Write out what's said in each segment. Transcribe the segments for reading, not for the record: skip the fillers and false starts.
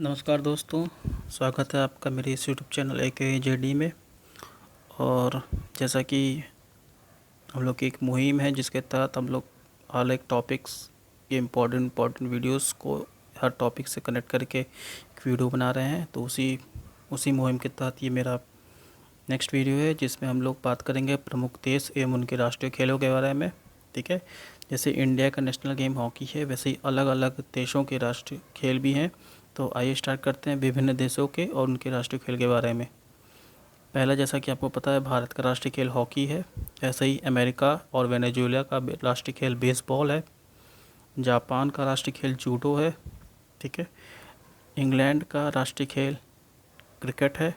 नमस्कार दोस्तों, स्वागत है आपका मेरे इस यूट्यूब चैनल AKJD में। और जैसा कि हम लोग की एक मुहिम है जिसके तहत हम लोग अलग टॉपिक्स के इम्पोर्टेंट वीडियोस को हर टॉपिक से कनेक्ट करके एक वीडियो बना रहे हैं। तो उसी मुहिम के तहत ये मेरा नेक्स्ट वीडियो है जिसमें हम लोग बात करेंगे प्रमुख देश एवं उनके राष्ट्रीय खेलों के बारे में। ठीक है, जैसे इंडिया का नेशनल गेम हॉकी है, वैसे ही अलग अलग देशों के राष्ट्रीय खेल भी हैं। तो आइए स्टार्ट करते हैं विभिन्न देशों के और उनके राष्ट्रीय खेल के बारे में। पहला, जैसा कि आपको पता है, भारत का राष्ट्रीय खेल हॉकी है। ऐसे ही अमेरिका और वेनेजुएला का राष्ट्रीय खेल बेसबॉल है। जापान का राष्ट्रीय खेल जूडो है। ठीक है, इंग्लैंड का राष्ट्रीय खेल क्रिकेट है।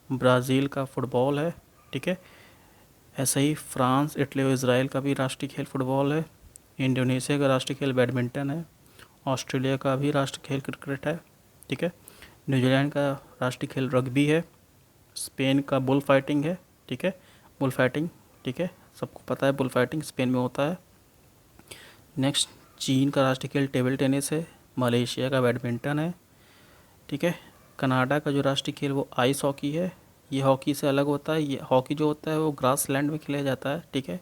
ब्राज़ील का फुटबॉल है। ठीक है, ऐसे ही फ्रांस, इटली और इसराइल का भी राष्ट्रीय खेल फुटबॉल है। इंडोनेशिया का राष्ट्रीय खेल बैडमिंटन है। ऑस्ट्रेलिया का भी राष्ट्रीय खेल क्रिकेट है। ठीक है, न्यूजीलैंड का राष्ट्रीय खेल रग्बी है। स्पेन का बुल फाइटिंग है। ठीक है, बुल फाइटिंग, ठीक है, सबको पता है बुल फाइटिंग स्पेन में होता है। नेक्स्ट, चीन का राष्ट्रीय खेल टेबल टेनिस है। मलेशिया का बैडमिंटन है। ठीक है, कनाडा का जो राष्ट्रीय खेल वो आइस हॉकी है। ये हॉकी से अलग होता है। ये हॉकी जो होता है वो ग्रास लैंड में खेला जाता है। ठीक है,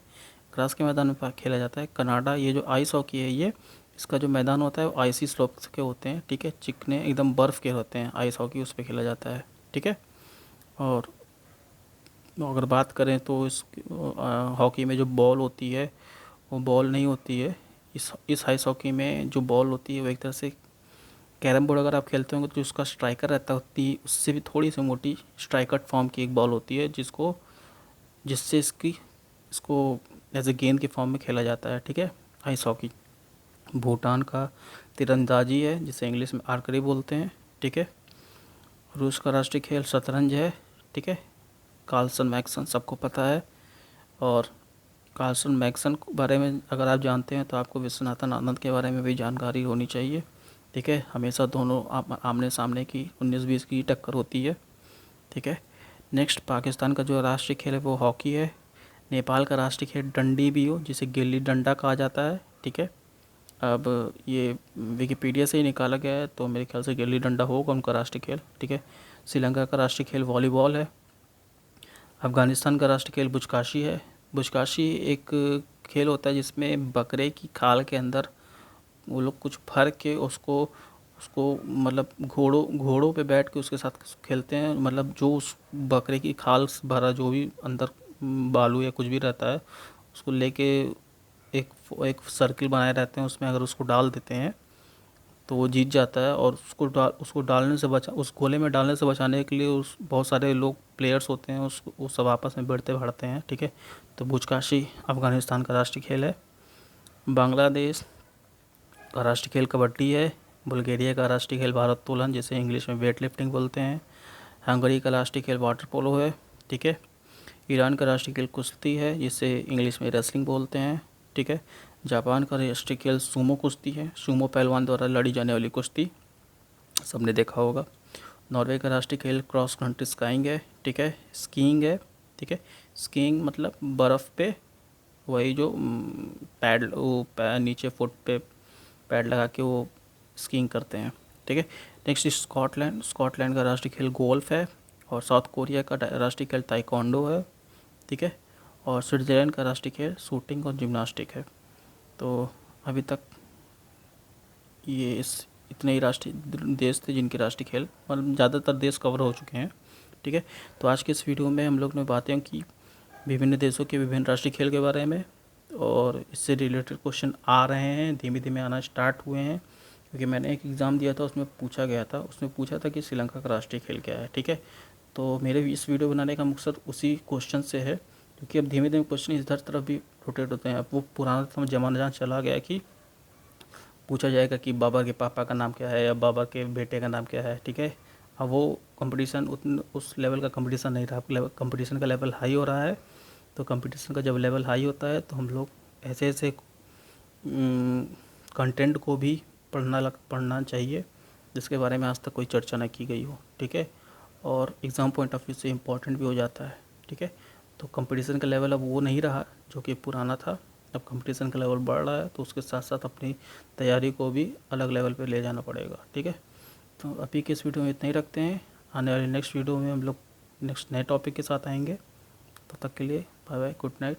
ग्रास के मैदान में खेला जाता है। कनाडा, ये जो आइस हॉकी है, ये इसका जो मैदान होता है वो आइसी स्लोप्स के होते हैं। ठीक है, चिकने एकदम बर्फ़ के होते हैं। आइस हॉकी उस पर खेला जाता है। ठीक है, और अगर बात करें तो इस हॉकी में जो बॉल होती है वो बॉल नहीं होती है। इस आइस हॉकी में जो बॉल होती है वो एक तरह से कैरम बोर्ड अगर आप खेलते होंगे तो जो उसका स्ट्राइकर रहता है उतनी उससे भी थोड़ी सी मोटी स्ट्राइकर फॉर्म की एक बॉल होती है जिससे इसको एज ए गेंद के फॉर्म में खेला जाता है। ठीक है, आइस हॉकी। भूटान का तीरंदाजी है जिसे इंग्लिश में आर्करी बोलते हैं। ठीक है, रूस का राष्ट्रीय खेल शतरंज है। ठीक है, कार्लसन मैक्सन सबको पता है। और कार्लसन मैक्सन के बारे में अगर आप जानते हैं तो आपको विश्वनाथन आनंद के बारे में भी जानकारी होनी चाहिए। ठीक है, हमेशा दोनों आमने सामने की 19-20 की टक्कर होती है। ठीक है, नेक्स्ट, पाकिस्तान का जो राष्ट्रीय खेल है वो हॉकी है। नेपाल का राष्ट्रीय खेल डंडी भी हो जिसे गिल्ली डंडा कहा जाता है। ठीक है, अब ये विकिपीडिया से ही निकाला गया है तो मेरे ख्याल से गिल्ली डंडा होगा उनका राष्ट्रीय खेल। ठीक है, श्रीलंका का राष्ट्रीय खेल वॉलीबॉल है। अफ़गानिस्तान का राष्ट्रीय खेल बुजकाशी है। बुजकाशी एक खेल होता है जिसमें बकरे की खाल के अंदर वो लोग कुछ भर के उसको उसको मतलब घोड़ों पे बैठ के उसके साथ खेलते हैं। मतलब जो उस बकरे की खाल से भरा जो भी अंदर बालू या कुछ भी रहता है उसको लेके एक एक सर्किल बनाए रहते हैं, उसमें अगर उसको डाल देते हैं तो वो जीत जाता है। और उसको डालने से बचा उस गोले में डालने से बचाने के लिए उस बहुत सारे लोग प्लेयर्स होते हैं वो सब आपस में भिड़ते भाड़ते हैं। ठीक है, तो बुजकाशी अफ़गानिस्तान का राष्ट्रीय खेल है। बांग्लादेश का राष्ट्रीय खेल कबड्डी है। बुल्गारिया का राष्ट्रीय खेल भारोत्तोलन जिसे इंग्लिश में वेट लिफ्टिंग बोलते हैं। हंगरी का राष्ट्रीय खेल वाटर पोलो है। ठीक है, ईरान का राष्ट्रीय खेल कुश्ती है जिसे इंग्लिश में रेसलिंग बोलते हैं। ठीक है, जापान का राष्ट्रीय खेल सूमो कुश्ती है। सूमो पहलवान द्वारा लड़ी जाने वाली कुश्ती, सबने देखा होगा। नॉर्वे का राष्ट्रीय खेल क्रॉस कंट्री स्काइंग है। ठीक है, स्कीइंग है। ठीक है, स्कीइंग मतलब बर्फ़ पे वही जो नीचे फुट पे पैड लगा के वो स्कीइंग करते हैं। ठीक है, नेक्स्ट स्कॉटलैंड का राष्ट्रीय खेल गोल्फ है। और साउथ कोरिया का राष्ट्रीय खेल ताइक्वांडो है। ठीक है, और स्विट्ज़रलैंड का राष्ट्रीय खेल शूटिंग और जिम्नास्टिक है। तो अभी तक ये इतने ही राष्ट्रीय देश थे जिनके राष्ट्रीय खेल मतलब ज़्यादातर देश कवर हो चुके हैं। ठीक है, तो आज के इस वीडियो में हम लोग ने बातें की विभिन्न देशों के विभिन्न राष्ट्रीय खेल के बारे में। और इससे रिलेटेड क्वेश्चन आ रहे हैं, धीमे धीमे आना स्टार्ट हुए हैं, क्योंकि मैंने एक एग्ज़ाम दिया था उसमें पूछा गया था, उसमें पूछा था कि श्रीलंका का राष्ट्रीय खेल क्या है। ठीक है, तो मेरे इस वीडियो बनाने का मकसद उसी क्वेश्चन से है, क्योंकि अब धीमे धीमे क्वेश्चन इधर तरफ भी रोटेट होते हैं। अब वो पुराना ज़माना जहाँ चला गया कि पूछा जाएगा कि बाबर के पापा का नाम क्या है या बाबर के बेटे का नाम क्या है। ठीक है, अब वो कंपटीशन उस लेवल का कंपटीशन नहीं रहा, कंपटीशन का लेवल हाई हो रहा है। तो कंपटीशन का जब लेवल हाई होता है तो हम लोग ऐसे ऐसे कंटेंट को भी पढ़ना चाहिए जिसके बारे में आज तक कोई चर्चा न की गई हो। ठीक है, और एग्ज़ाम पॉइंट ऑफ व्यू से इम्पोर्टेंट भी हो जाता है। ठीक है, तो कंपटीशन का लेवल अब वो नहीं रहा जो कि पुराना था। अब कंपटीशन का लेवल बढ़ रहा है तो उसके साथ साथ अपनी तैयारी को भी अलग लेवल पे ले जाना पड़ेगा। ठीक है, तो अभी के इस वीडियो में इतना ही रखते हैं। आने वाली नेक्स्ट वीडियो में हम लोग नेक्स्ट नए टॉपिक के साथ आएंगे। तब तक के लिए बाय बाय, गुड नाइट।